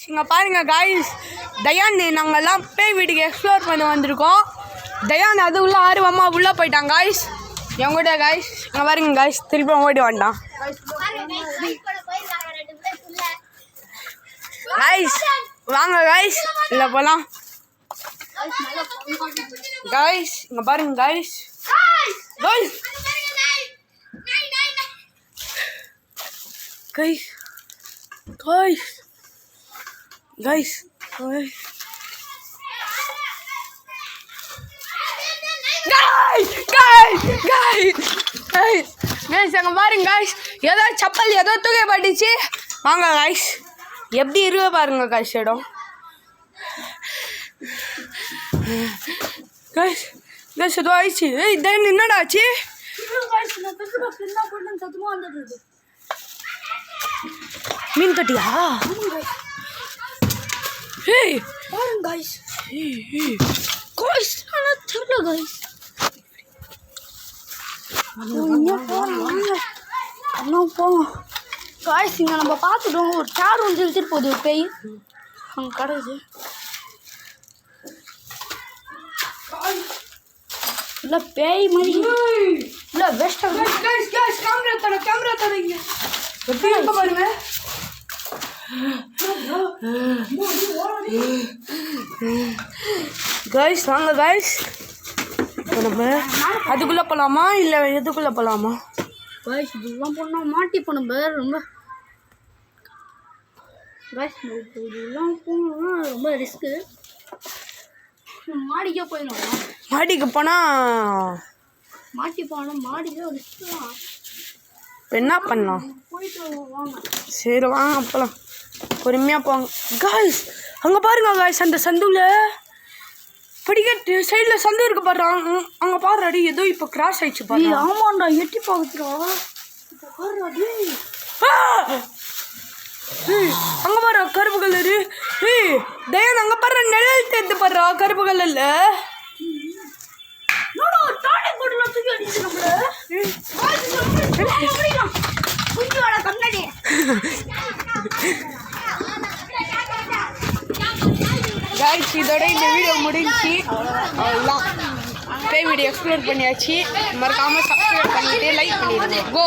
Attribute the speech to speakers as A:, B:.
A: இங்கே பாருங்க காய்ஸ், தயான் நாங்கள்லாம் பேய் வீட்டுக்கு எக்ஸ்ப்ளோர் பண்ண வந்திருக்கோம். தயான் அது உள்ள ஆர்வமாக உள்ளே போயிட்டான் காய்ஸ். என் கூட காய்ஸ் இங்கே பாருங்க காய்ஸ், திருப்பி ஓடி வந்துட்டான் காய்ஸ். வாங்க காய்ஸ், இல்லை போகலாம் காய்ஸ். இங்கே பாருங்க guys, guys guys guys guys guys guys அங்க பாருங்க guys, ஏதோ சப்பல் ஏதோ தூக்கி பட்டுச்சு. வாங்க guys, எப்படி இருக்க பாருங்க guys இடம். guys guys ஏதோ ஆயிடுச்சு. ஏய் தென் என்னடா ஆச்சு? மீன் கட்டியா? ஏய் பாருங்க गाइस, ஏய் गाइस انا தெரியல गाइस. போ गाइस, இங்க நம்ம பார்த்துட்டோம். ஒரு சேர் ஒன்று எடுத்துட்டு போகுது ஒரு பேய் அங்க கிடக்குது. இல்ல பேய் மாதிரி இல்ல வெஸ்ட். गाइस गाइस கேமரா தரீங்க எப்படி இருக்க பாருங்க. गाइस வாங்க गाइस, நம்ம அதுக்குள்ள போலாமா இல்ல எதுக்குள்ள போலாமா? गाइस இதெல்லாம் போனா மாட்டி போணும் பேர் ரொம்ப. गाइस இதெல்லாம் போனா ரொம்ப ரிஸ்க். மாடிக்கே போயிடலாம். மாடிக்கு போனா மாட்டி போனா மாடிக்கே ரிஸ்க் தான். என்ன பண்ணலாம்? சரி வாங்க போகலாம், பொறுமையாக போவாங்க. காய்ஸ் அங்கே பாருங்க காய்ஸ், அந்த சந்துல படிக்கட்டு சைடில் சந்து இருக்கு பாரு. அங்கே பாரு அடி ஏதோ இப்போ கிராஸ் ஆயிடுச்சு பாரு. ஆமாண்டா எட்டி பார்க்குறா அங்கே பாரு கருப்பு கலரு. ஏய் தயான் அங்கே பாரு நிழல் தேர்த்து பாடுறா கருப்பு கலர்ல. गाइस இதோட இந்த வீடியோ முடிஞ்சி. அவ்வளோதான், பேய் வீடியோ எக்ஸ்ப்ளோர் பண்ணியாச்சு. மறக்காமல் சப்ஸ்கிரைப் பண்ணிட்டு லைக் பண்ணிடுங்க. கோ